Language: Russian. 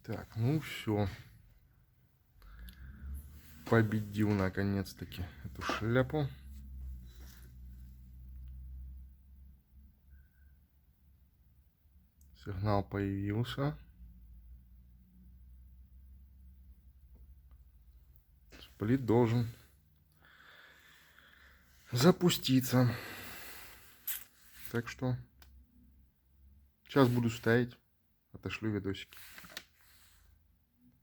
Так, ну все. Победил наконец-таки эту шляпу. Сигнал появился. Сплит должен запуститься. Так что сейчас буду ставить. Отошлю видосики.